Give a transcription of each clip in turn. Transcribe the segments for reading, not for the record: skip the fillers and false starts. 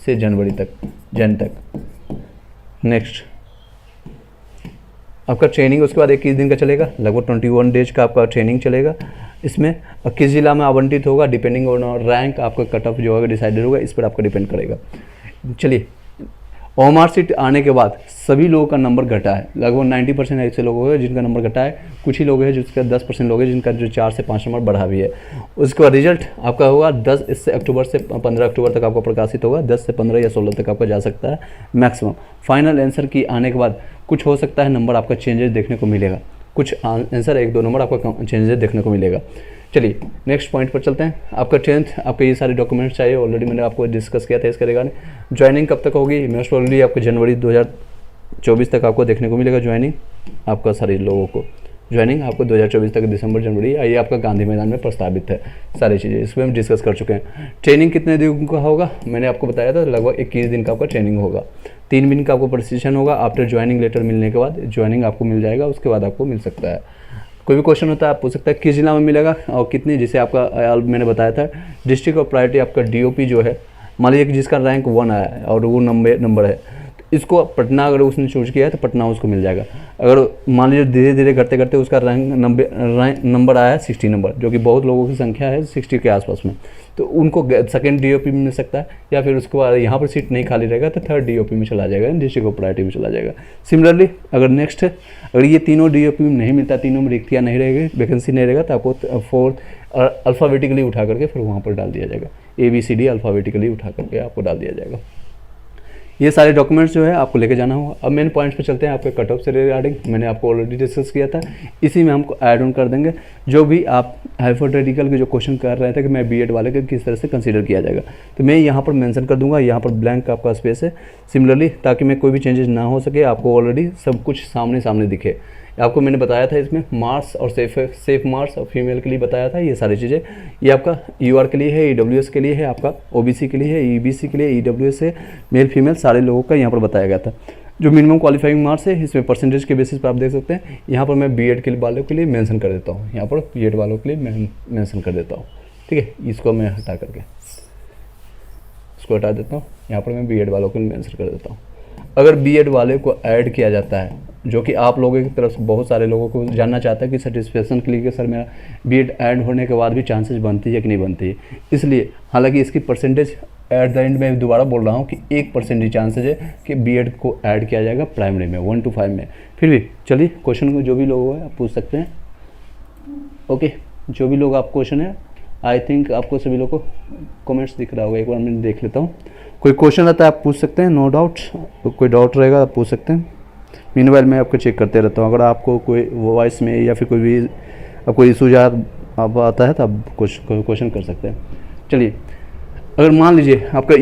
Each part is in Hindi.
से जनवरी तक, जन तक। नेक्स्ट आपका ट्रेनिंग उसके बाद 21 दिन का चलेगा, लगभग 21 डेज का आपका ट्रेनिंग चलेगा। इसमें किस जिला में आवंटित होगा, डिपेंडिंग ऑन रैंक आपका कट ऑफ जो होगा डिसाइडेड होगा, इस पर आपका डिपेंड करेगा। चलिए, ओएमआर सीट आने के बाद सभी लोगों का नंबर घटा है, लगभग 90% ऐसे लोग हैं जिनका नंबर घटा है, कुछ ही लोग हैं जिसका 10% लोग हैं जिनका जो 4 से 5 नंबर बढ़ा भी है। उसके बाद रिजल्ट आपका होगा 10 अक्टूबर से 15 अक्टूबर तक आपका प्रकाशित होगा, 10 से 15 या 16 तक आपका जा सकता है मैक्सिमम। फाइनल आंसर की आने के बाद कुछ हो सकता है नंबर आपका चेंजेस देखने को मिलेगा, कुछ आंसर 1-2 नंबर आपका चेंजेस देखने को मिलेगा। चलिए नेक्स्ट पॉइंट पर चलते हैं। आपका 10th आपके ये सारे डॉक्यूमेंट्स चाहिए, ऑलरेडी मैंने आपको डिस्कस किया था इसके रिगार्डिंग। ज्वाइनिंग कब तक होगी, मोस्ट प्रोबेबली आपको जनवरी 2024 तक आपको देखने को मिलेगा ज्वाइनिंग आपका सारे लोगों को। ज्वाइनिंग आपको 2024 तक दिसंबर जनवरी, ये आपका गांधी मैदान में प्रस्तावित है सारी चीज़ें, इसमें हम डिस्कस कर चुके हैं। ट्रेनिंग कितने दिन का होगा, मैंने आपको बताया था लगभग 21 दिन का आपका ट्रेनिंग होगा। 3 दिन का आपको प्रशिक्षण होगा। आफ्टर ज्वाइनिंग लेटर मिलने के बाद ज्वाइनिंग आपको मिल जाएगा, उसके बाद आपको मिल सकता है। कोई भी क्वेश्चन होता है आप पूछ सकते हैं किस जिला में मिलेगा और कितनी, जिसे आपका मैंने बताया था डिस्ट्रिक्ट ऑफ प्रायोरिटी आपका डीओपी जो है, मान लीजिए कि जिसका रैंक 1 आया है और वो नंबर है, इसको पटना अगर उसने चूज किया है तो पटना उसको मिल जाएगा। अगर मान लीजिए धीरे धीरे करते करते उसका रैंक नंबर आया है 60 नंबर, जो कि बहुत लोगों की संख्या है 60 के आसपास में, तो उनको सेकंड डीओपी में मिल सकता है, या फिर उसके बाद यहाँ पर सीट नहीं खाली रहेगा तो थर्ड डीओपी में चला जाएगा, डिस्ट्रिक्ट ऑफ प्रायोरिटी में चला जाएगा। सिमिलरली अगर ये तीनों डीओपी में नहीं मिलता, तीनों में रिक्तियाँ नहीं रहेगी, वैकेंसी नहीं रहेगा, तो आपको 4 अल्फ़ाबेटिकली उठा करके फिर वहाँ पर डाल दिया जाएगा, ABCD अल्फ़ाबेटिकली उठा करके आपको डाल दिया जाएगा। ये सारे डॉक्यूमेंट्स जो है आपको लेके जाना होगा। अब मेन पॉइंट्स पे चलते हैं आपके कट ऑफ से रिगार्डिंग, मैंने आपको ऑलरेडी डिस्कस किया था, इसी में हमको ऐड ऑन कर देंगे जो भी आप हाइपोथेटिकल के जो क्वेश्चन कर रहे थे कि मैं बीएड वाले के किस तरह से कंसीडर किया जाएगा, तो मैं यहाँ पर मेंशन कर दूंगा, यहाँ पर ब्लैंक आपका स्पेस है सिमिलरली, ताकि मैं कोई भी चेंजेस ना हो सके, आपको ऑलरेडी सब कुछ सामने दिखे। आपको मैंने बताया था इसमें मार्क्स और सेफ मार्क्स और फीमेल के लिए बताया था, ये सारी चीज़ें ये आपका यूआर के लिए है, ईडब्ल्यूएस के लिए है, आपका ओबीसी के लिए है, ईबीसी के लिए, ईडब्ल्यूएस है, मेल फीमेल सारे लोगों का यहाँ पर बताया गया था। जो मिनिमम क्वालिफाइंग मार्क्स है इसमें परसेंटेज के बेसिस पर आप देख सकते हैं, यहाँ पर मैं बीएड के वालों के लिए मेंशन कर देता हूँ, यहाँ पर बीएड वालों के लिए मैं मेंशन कर देता हूँ, ठीक है। इसको मैं हटा करके इसको हटा देता हूँ, यहाँ पर मैं बीएड वालों के लिए मेंशन कर देता हूँ। अगर बीएड वाले को ऐड किया जाता है, जो कि आप लोगों की तरफ से बहुत सारे लोगों को जानना चाहता है कि सेटिस्फेक्शन के लिए कि सर मेरा बीएड ऐड होने के बाद भी चांसेस बनती है कि नहीं बनती है, इसलिए हालांकि इसकी परसेंटेज एट द एंड में दोबारा बोल रहा हूँ कि 1% चांसेज है कि बीएड को ऐड किया जाएगा प्राइमरी में 1 to 5 में। फिर भी चलिए क्वेश्चन को जो भी लोग है आप पूछ सकते हैं, ओके। जो भी लोग आप क्वेश्चन है, आई थिंक आपको सभी लोग को कमेंट्स दिख रहा होगा, एक बार मैं देख लेता हूँ। कोई क्वेश्चन आता है आप पूछ सकते हैं, नो डाउट, कोई डाउट रहेगा आप पूछ सकते हैं। मीनवाइल मैं आपको चेक करते रहता हूँ, अगर आपको कोई वॉइस में या फिर कोई भी आपको इशू आप आता है तो आप क्वेश्चन कर सकते हैं। चलिए, अगर मान लीजिए आपका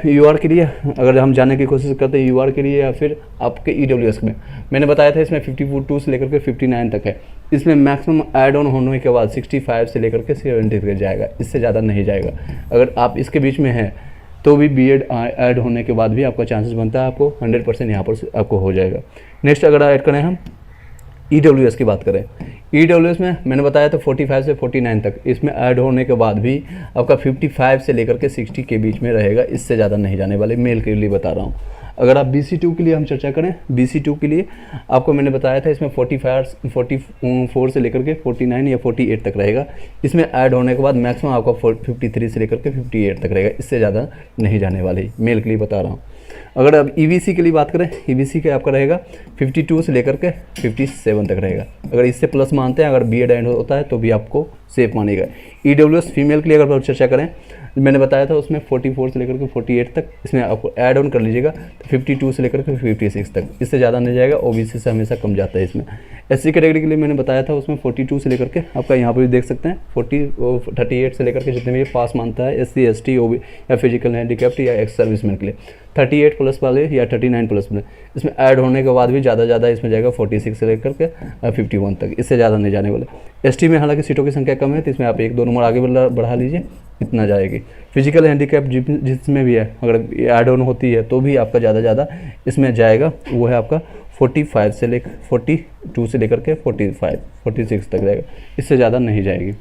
यूआर के लिए अगर हम जानने की कोशिश करते हैं यूआर के लिए या फिर आपके ईडब्ल्यूएस में, मैंने बताया था इसमें 52 से लेकर के 59 तक है, इसमें मैक्सिमम ऐड ऑन होने के बाद 65 से लेकर के 70 तक जाएगा, इससे ज़्यादा नहीं जाएगा। अगर आप इसके बीच में हैं तो भी बीएड ऐड होने के बाद भी आपका चांसेस बनता है, आपको 100% यहाँ पर आपको हो जाएगा। नेक्स्ट अगर ऐड करें हम ईडब्ल्यूएस की बात करें, ईडब्ल्यूएस में मैंने बताया था 45 से 49 तक, इसमें ऐड होने के बाद भी आपका 55 से लेकर के 60 के बीच में रहेगा, इससे ज़्यादा नहीं जाने वाले, मेल के लिए बता रहा हूँ। अगर आप BC2 के लिए हम चर्चा करें, BC2 के लिए आपको मैंने बताया था इसमें 44 से लेकर के 49 या 48 तक रहेगा, इसमें ऐड होने के बाद मैक्सिमम आपका 53 से लेकर के 58 तक रहेगा, इससे ज़्यादा नहीं जाने वाली, मेल के लिए बता रहा हूँ। अगर आप EBC के लिए बात करें, EBC के आपका रहेगा 52 से लेकर के 57 तक रहेगा, अगर इससे प्लस मानते हैं, अगर बीएड ऐड होता है तो भी आपको सेफ मानेगा। ईडब्ल्यूएस फीमेल के लिए अगर आप चर्चा करें, मैंने बताया था उसमें 44 से लेकर के 48 तक, इसमें आपको ऐड ऑन कर लीजिएगा तो 52 से लेकर के 56 तक, इससे ज़्यादा नहीं जाएगा, ओबीसी से हमेशा कम जाता है। इसमें SC कैटेगरी के लिए मैंने बताया था उसमें 42 से लेकर के आपका यहाँ पर भी देख सकते हैं 38 से लेकर के जितने भी पास मानता है SC ST OB या फिजिकल हैंडीकैप्ड या एक्स सर्विसमैन के लिए 38 प्लस वाले या 39 प्लस में, इसमें ऐड होने के बाद भी ज़्यादा इसमें जाएगा 46 से लेकर के 51 तक, इससे ज़्यादा नहीं जाने वाले। ST में हालांकि सीटों की संख्या कम है तो इसमें आप 1-2 नंबर आगे बढ़ा लीजिए, इतना जाएगी। फिजिकल हैंडीकैप जिसमें भी है अगर ऐड ऑन होती है तो भी आपका ज़्यादा इसमें जाएगा, वो है आपका 42 से लेकर के 46 तक जाएगा, इससे ज़्यादा नहीं जाएगी।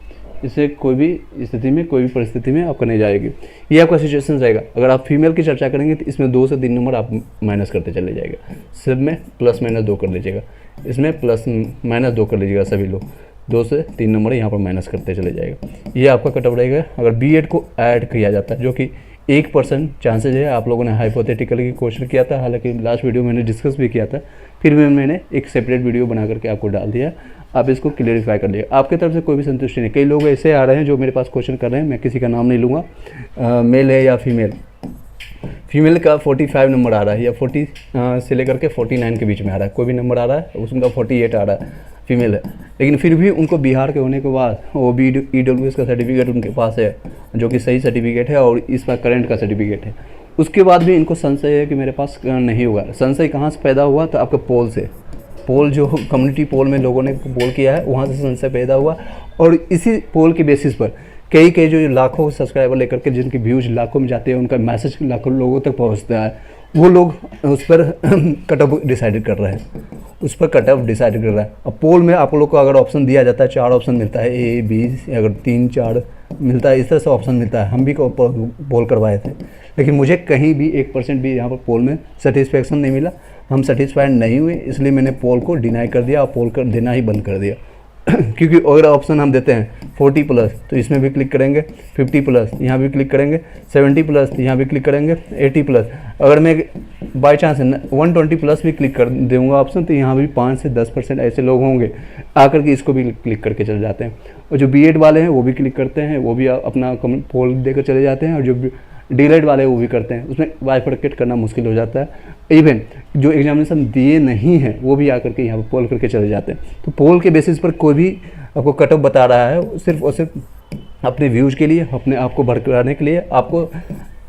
इससे कोई भी स्थिति में, कोई भी परिस्थिति में आपका नहीं जाएगी। ये आपका सिचुएशन रहेगा। अगर आप फीमेल की चर्चा करेंगे तो इसमें 2 से 3 नंबर आप माइनस करते चले जाएगा। सब में प्लस माइनस 2 कर लीजिएगा, इसमें प्लस माइनस 2 कर लीजिएगा। सभी लोग 2 से 3 नंबर यहाँ पर माइनस करते चले जाएगा। ये आपका कट ऑफ रहेगा। अगर बीएड को ऐड किया जाता है, जो कि 1% चांसेज है। आप लोगों ने हाइपोथेटिकली क्वेश्चन किया था, हालांकि लास्ट वीडियो मैंने डिस्कस भी किया था, फिर भी मैंने एक सेपरेट वीडियो बना करके आपको डाल दिया। आप इसको क्लियरिफाई कर लीजिए। आपकी तरफ से कोई भी संतुष्टि नहीं। कई लोग ऐसे आ रहे हैं जो मेरे पास क्वेश्चन कर रहे हैं, मैं किसी का नाम नहीं लूँगा, मेल है या फीमेल। फीमेल का 45 नंबर आ रहा है या 40 से लेकर के 49 के बीच में आ रहा है, कोई भी नंबर आ रहा है, उसका 48 आ रहा है, फीमेल है। लेकिन फिर भी उनको बिहार के होने के बाद वो भी EWS का सर्टिफिकेट उनके पास है, जो कि सही सर्टिफिकेट है और इस बार करंट का सर्टिफिकेट है। उसके बाद भी इनको संशय है कि मेरे पास नहीं होगा। संशय कहाँ से पैदा हुआ? तो आपके पोल से, पोल जो कम्युनिटी पोल में लोगों ने पोल किया है, वहाँ से संशय पैदा हुआ। और इसी पोल के बेसिस पर कई जो लाखों सब्सक्राइबर लेकर के, जिनकी व्यूज लाखों में जाते हैं, उनका मैसेज लाखों लोगों तक पहुंचता है, वो लोग उस पर कट ऑफ डिसाइड कर रहे हैं, उस पर कट ऑफ डिसाइड कर रहा है। अब पोल में आप लोग को अगर ऑप्शन दिया जाता है, 4 ऑप्शन मिलता है, A B, अगर 3 4 मिलता है, इस तरह से ऑप्शन मिलता है। हम भी पोल करवाए थे, लेकिन मुझे कहीं भी 1% भी यहाँ पर पोल में सेटिस्फेक्शन नहीं मिला। हम सेटिस्फाइड नहीं हुए, इसलिए मैंने पोल को डिनाई कर दिया और पोल कर देना ही बंद कर दिया। क्योंकि अगर ऑप्शन हम देते हैं 40+ तो इसमें भी क्लिक करेंगे, 50+ यहाँ भी क्लिक करेंगे, 70+ यहाँ भी क्लिक करेंगे, 80+। अगर मैं बाई चांस 120+ भी क्लिक कर दूँगा ऑप्शन, तो यहाँ भी 5 से 10% ऐसे लोग होंगे आकर के इसको भी क्लिक करके चले जाते हैं। और जो बीएड वाले हैं वो भी क्लिक करते हैं, वो भी अपना पोल देकर चले जाते हैं। और जो डीएलएड वाले वो भी करते हैं, उसमें बाइफरकेट करना मुश्किल हो जाता है। इवन जो एग्जामिनेशन दिए नहीं हैं वो भी आकर के यहाँ पर पोल करके चले जाते हैं। तो पोल के बेसिस पर कोई भी आपको कट ऑफ बता रहा है, सिर्फ और सिर्फ अपने व्यूज़ के लिए, अपने आप को भड़काने के लिए, आपको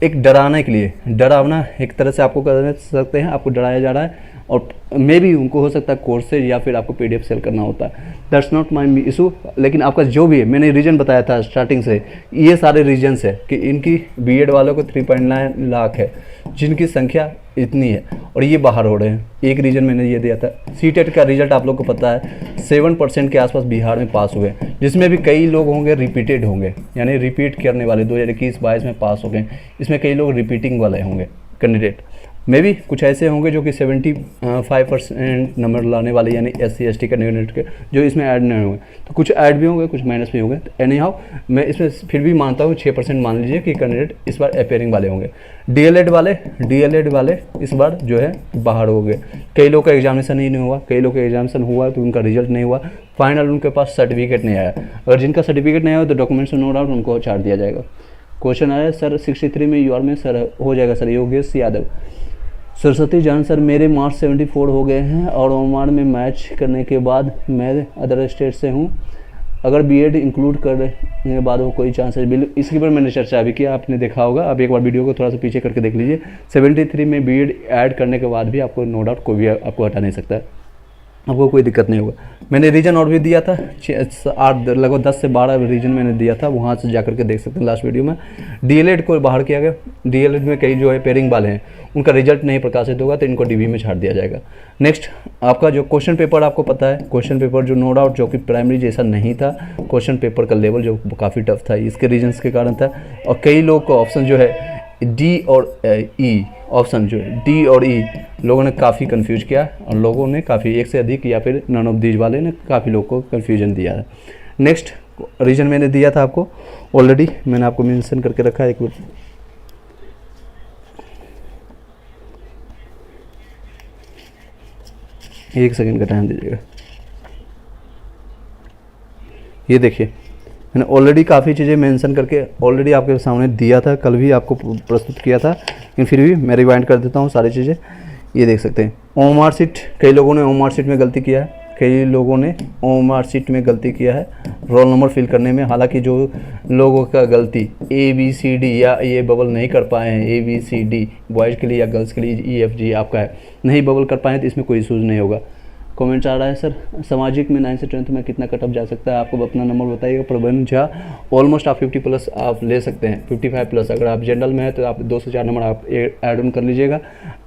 एक डराने के लिए, डरावना एक तरह से आपको कर सकते हैं, आपको डराया जा रहा है। और मे भी उनको हो सकता है कोर्सेज या फिर आपको PDF सेल करना होता है। That's not my issue. लेकिन आपका जो भी है, मैंने रीजन बताया था स्टार्टिंग से, ये सारे रीजन्स है कि इनकी बीएड वालों को 3.9 लाख है, जिनकी संख्या इतनी है और ये बाहर हो रहे हैं। एक रीजन मैंने ये दिया था। सीटेट का रिजल्ट आप लोग को पता है, 7% के आसपास बिहार में पास हुए, जिसमें भी कई लोग होंगे रिपीटेड होंगे, यानी रिपीट करने वाले 2021-22 में पास हो गए। इसमें कई लोग रिपीटिंग वाले होंगे कैंडिडेट। मे भी कुछ ऐसे होंगे जो कि 75% नंबर लाने वाले, यानी SC ST कैंडिडेट के, जो इसमें ऐड नहीं हुए। तो कुछ ऐड भी होंगे, कुछ माइनस भी होंगे। तो एनी हाउ मैं इसमें फिर भी मानता हूँ 6% मान लीजिए कि कैंडिडेट इस बार अपेयरिंग वाले होंगे। डीएलएड वाले इस बार जो है बाहर हो गए। कई लोग का एग्जामिनेशन ही नहीं हुआ, कई लोग का एग्जामिनेशन हुआ तो उनका रिजल्ट नहीं हुआ, फाइनल उनके पास सर्टिफिकेट नहीं आया। अगर जिनका सर्टिफिकेट नहीं आया तो डॉक्यूमेंट्स नो डाउट उनको छाड़ दिया जाएगा। क्वेश्चन आया सर 63 में यूआर में सर हो जाएगा सर। योगेश यादव, सरस्वती जान सर मेरे मार्क्स 74 हो गए हैं और ओमान में मैच करने के बाद मैं अदर स्टेट से हूँ। अगर बीएड इंक्लूड करने के बाद वो कोई चांस है? बिल्कुल, इसके पर मैंने चर्चा भी किया, आपने देखा होगा। आप एक बार वीडियो को थोड़ा सा पीछे करके देख लीजिए। 73 में बीएड ऐड करने के बाद भी आपको नो डाउट कोई भी आपको हटा नहीं सकता है, आपको कोई दिक्कत नहीं होगा। मैंने रीजन और भी दिया था, 8 लगभग 10 से 12 रीजन मैंने दिया था, वहाँ से जाकर के देख सकते हैं लास्ट वीडियो में। डीएलएड को बाहर किया गया। डीएलएड में कई जो है पेयरिंग वाले हैं, उनका रिजल्ट नहीं प्रकाशित होगा तो इनको डीबी में छाड़ दिया जाएगा। नेक्स्ट आपका जो क्वेश्चन पेपर आपको पता है, क्वेश्चन पेपर जो नो डाउट जो कि प्राइमरी जैसा नहीं था, क्वेश्चन पेपर का लेवल जो काफ़ी टफ था, इसके रीजन्स के कारण था। और कई लोग को ऑप्शन जो है डी और ई, ऑप्शन जो है डी और ई लोगों ने काफ़ी कंफ्यूज किया और लोगों ने काफ़ी, एक से अधिक या फिर नन ऑफ दीज वाले ने काफ़ी लोग को कंफ्यूजन दिया है। नेक्स्ट रीजन मैंने दिया था आपको ऑलरेडी, मैंने आपको मेंशन करके रखा है। एक सेकंड का टाइम दीजिएगा। ये देखिए मैंने ऑलरेडी काफ़ी चीज़ें मेंशन करके ऑलरेडी आपके सामने दिया था, कल भी आपको प्रस्तुत किया था, लेकिन फिर भी मैं रिवाइंड कर देता हूँ सारी चीज़ें। ये देख सकते हैं ओएमआर सीट, कई लोगों ने ओएमआर सीट में गलती किया है, कई लोगों ने ओएमआर सीट में गलती किया है रोल नंबर फिल करने में। हालांकि जो लोगों का गलती ABCD या ये बबल नहीं कर पाए हैं, ABCD बॉयज़ के लिए या गर्ल्स के लिए EFG आपका है, नहीं बबल कर पाए तो इसमें कोई इशूज़ नहीं होगा। कमेंट्स आ रहा है सर सामाजिक में 9 से 10th में कितना कट ऑफ जा सकता है, आपको अपना नंबर बताइएगा। प्रबंध झा ऑलमोस्ट आप 50 प्लस आप ले सकते हैं, 55 प्लस। अगर आप जनरल में है तो आप 2 से 4 नंबर आप ऐड ऑन कर लीजिएगा।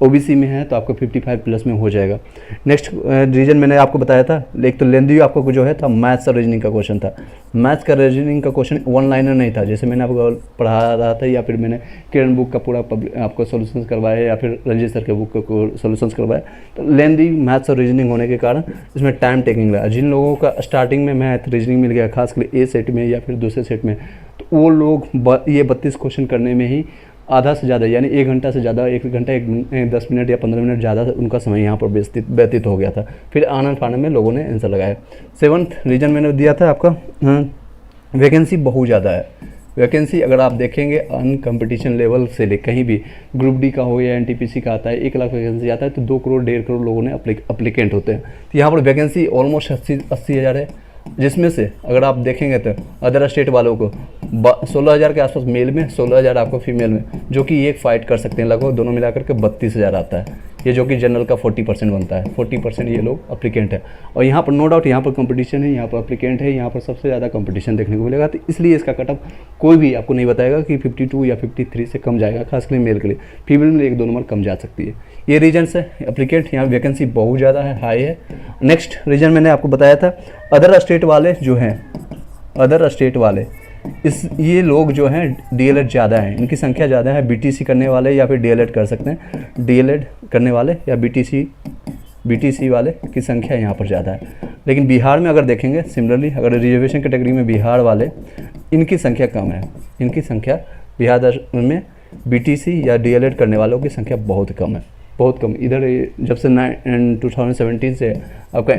ओबीसी में है तो आपको 55 प्लस में हो जाएगा। नेक्स्ट रीजन मैंने आपको बताया था, एक तो लेंदी आपको जो है था मैथ्स और रीजनिंग का क्वेश्चन था। मैथ्स का रीजनिंग का क्वेश्चन वन लाइनर नहीं था, जैसे मैंने आपको पढ़ा रहा था या फिर मैंने किरण बुक का पूरा आपको सोल्यूशंस करवाया या फिर रंजीत सर के बुक को सोल्यूशंस करवाया। तो लेंदी मैथ्स और रीजनिंग होने के कारण इसमें टाइम टेकिंग लगा। जिन लोगों का स्टार्टिंग में मैथ रीजनिंग मिल गया, खासकर ए सेट में या फिर दूसरे सेट में, तो वो लोग ये 32 क्वेश्चन करने में ही आधा से ज़्यादा यानी 1 घंटा से ज़्यादा, 1 घंटा 10 मिनट या 15 मिनट ज़्यादा उनका समय यहाँ पर व्यतीत हो गया था। फिर आनंद फानंद में लोगों ने आंसर लगाया। 7th रीजन मैंने दिया था आपका, वैकेंसी बहुत ज़्यादा है। वैकेंसी अगर आप देखेंगे अन कंपटीशन लेवल से ले कहीं भी ग्रुप डी का हो या एनटीपीसी का आता है, 1 लाख वैकेंसी आता है तो 2 करोड़ 1.5 करोड़ लोगों ने अप्लीकेंट होते हैं। तो यहाँ पर वैकेंसी ऑलमोस्ट 80 हज़ार है, जिसमें से अगर आप देखेंगे तो अदर स्टेट वालों को 16,000 के आसपास मेल में, 16,000 आपको फीमेल में, जो कि एक फाइट कर सकते हैं। लगभग दोनों मिलाकर के 32,000 आता है, ये जो कि जनरल का 40% बनता है। 40% ये लोग अप्लीकेंट है। और यहाँ पर नो डाउट यहाँ पर कंपटीशन है, यहाँ पर अप्लीकेंट है, यहाँ पर सबसे ज़्यादा कंपटीशन देखने को मिलेगा। तो इसलिए इसका कटअप कोई भी आपको नहीं बताएगा कि 52 या 53 से कम जाएगा, खासकर मेल के लिए। फीमेल में 1-2 नंबर कम जा सकती है। ये रीजन है अप्लीकेंट, यहाँ वैकेंसी बहुत ज़्यादा है, हाई है। नेक्स्ट रीजन मैंने आपको बताया था, अदर स्टेट वाले जो हैं, अदर स्टेट वाले ये लोग जो हैं डीएलएड ज़्यादा हैं, इनकी संख्या ज़्यादा है। बीटीसी करने वाले या फिर डीएलएड कर सकते हैं, डीएलएड करने वाले या बीटीसी वाले की संख्या यहाँ पर ज़्यादा है। लेकिन बिहार में अगर देखेंगे सिमिलरली, अगर रिजर्वेशन कैटेगरी में बिहार वाले, इनकी संख्या कम है। इनकी संख्या बिहार में बीटीसी या डीएलएड करने वालों की संख्या बहुत कम है, बहुत कम। इधर जब से 2017 से आपका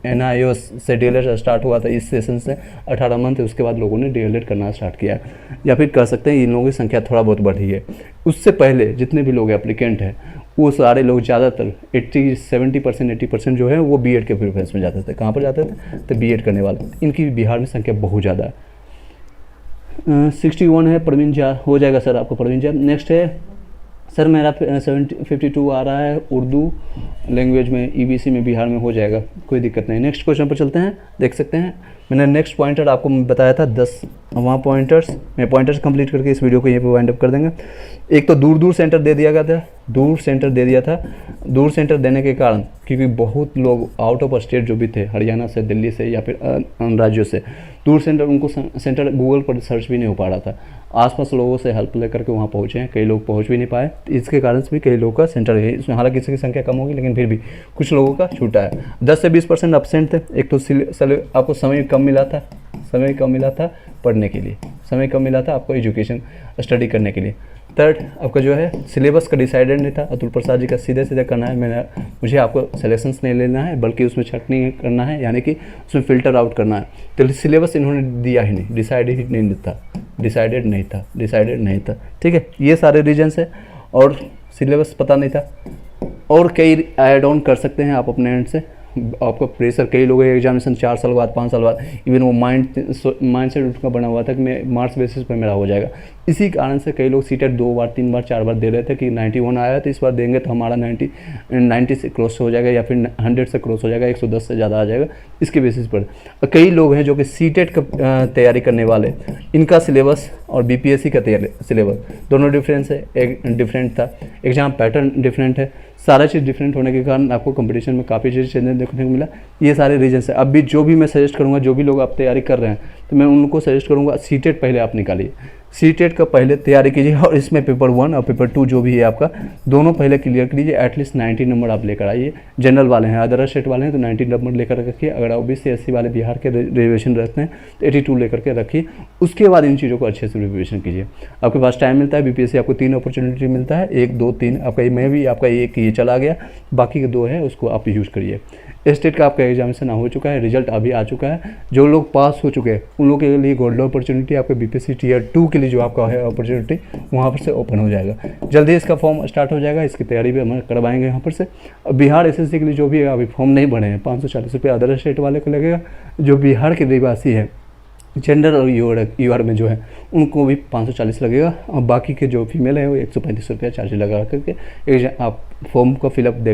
NIO से डीएलएड स्टार्ट हुआ था, इस सेशन से 18 मंथ, उसके बाद लोगों ने डीएलएड करना स्टार्ट किया या फिर कर सकते हैं। इन लोगों की संख्या थोड़ा बहुत बढ़ी है। उससे पहले जितने भी लोग एप्लीकेंट हैं वो सारे लोग ज़्यादातर 80% जो है वो बीएड के प्रेफरेंस में जाते थे। कहाँ पर जाते थे? तो बीएड करने वाले। इनकी बिहार में संख्या बहुत ज़्यादा है। 61 है प्रवीण झा, हो जाएगा सर आपको प्रवीण झा। नेक्स्ट है सर मेरा 52 आ रहा है उर्दू लैंग्वेज में, ईबीसी में बिहार में, हो जाएगा, कोई दिक्कत नहीं। नेक्स्ट क्वेश्चन पर चलते हैं, देख सकते हैं मैंने नेक्स्ट पॉइंटर आपको बताया था 10 वहाँ पॉइंटर्स, मैं पॉइंटर्स कंप्लीट करके इस वीडियो को यहीं पे वाइंड अप कर देंगे। एक तो दूर सेंटर दे दिया गया था, दूर सेंटर दे दिया था। दूर सेंटर देने के कारण क्योंकि बहुत लोग आउट ऑफ स्टेट जो भी थे, हरियाणा से, दिल्ली से या फिर अन्य राज्यों से, दूर सेंटर उनको सेंटर गूगल पर सर्च भी नहीं हो पा रहा था। आसपास लोगों से हेल्प लेकर के वहाँ पहुँचे हैं, कई लोग पहुँच भी नहीं पाए, इसके कारण से भी कई लोगों का सेंटर है इसमें, हालांकि इसकी संख्या कम होगी लेकिन फिर भी कुछ लोगों का छूटा है। 10 से 20% एब्सेंट थे। एक तो आपको समय कम मिला था पढ़ने के लिए, समय कम मिला था आपको एजुकेशन स्टडी करने के लिए। थर्ड आपका जो है सिलेबस का डिसाइडेड नहीं था। अतुल प्रसाद जी का सीधे करना है, मुझे आपको सिलेक्शंस नहीं लेना है बल्कि उसमें छटनी करना है, यानी कि उसमें फ़िल्टर आउट करना है। तो सिलेबस इन्होंने दिया ही नहीं, डिसाइडेड नहीं था। ठीक है, ये सारे रीजन्स है। और सिलेबस पता नहीं था, और कई ऐड ऑन कर सकते हैं आप अपने एंड से। आपका प्रेशर, कई लोगों एग्जामिनेशन 4 साल बाद, 5 साल बाद, इवन वो माइंड सेट उनका बना हुआ था कि मैं मार्क्स बेसिस पर मेरा हो जाएगा। इसी कारण से कई लोग सीटेट 2 बार, 3 बार, 4 बार दे रहे थे कि 91 आया तो इस बार देंगे तो हमारा 90 से क्रॉस हो जाएगा या फिर 100 से क्रॉस हो जाएगा, 110 से ज़्यादा आ जाएगा, इसके बेसिस पर। कई लोग हैं जो कि सीटेट का तैयारी करने वाले, इनका सिलेबस और बीपीएससी का सिलेबस दोनों डिफरेंस है, एक डिफरेंट था, एग्जाम पैटर्न डिफरेंट है, सारा चीज़ डिफरेंट होने के कारण आपको कंपटीशन में काफ़ी चीज़ चेंजेस देखने को मिला। ये सारे रीजन्स है। अब भी जो भी मैं सजेस्ट करूँगा, जो भी लोग आप तैयारी कर रहे हैं, तो मैं उनको सजेस्ट करूँगा सीटेट पहले आप निकालिए, सीटेट का पहले तैयारी कीजिए और इसमें पेपर 1 और पेपर 2 जो भी है आपका, दोनों पहले क्लियर कीजिए। एटलीस्ट 90 नंबर आप लेकर आइए। जनरल वाले हैं, अदर स्टेट वाले हैं तो 90 नंबर लेकर रखिए। अगर ओबीसी एससी वाले बिहार के रिजर्वेशन रखते हैं तो 82 लेकर के रखिए। उसके बाद इन चीज़ों को अच्छे से रिविजन कीजिए। आपके पास टाइम मिलता है, बीपीएससी आपको 3 अपॉर्चुनिटी मिलता है, 1, 2, 3 आपका में भी आपका एक ये चला गया, बाकी के 2 है उसको आप यूज़ करिए। स्टेट का आपका एग्जामिनेशन हो चुका है, रिजल्ट अभी आ चुका है। जो लोग पास हो चुके हैं उन लोगों के लिए गोल्डन अपॉर्चुनिटी आपके बीपीएससी टियर 2 के लिए जो आपका है अपॉर्चुनिटी वहाँ पर से ओपन हो जाएगा। जल्दी इसका फॉर्म स्टार्ट हो जाएगा, इसकी तैयारी भी हम करवाएंगे यहाँ पर से। बिहार एसएससी के लिए जो भी है अभी फॉर्म नहीं भरे हैं, 540 रुपये अदर स्टेट वाले को लगेगा। जो बिहार के निवासी है जेंडर और यूआर में जो है उनको भी 540 लगेगा, और बाकी के जो फीमेल है वो 135 रुपया चार्ज लगा करके आप फॉर्म का फिलअप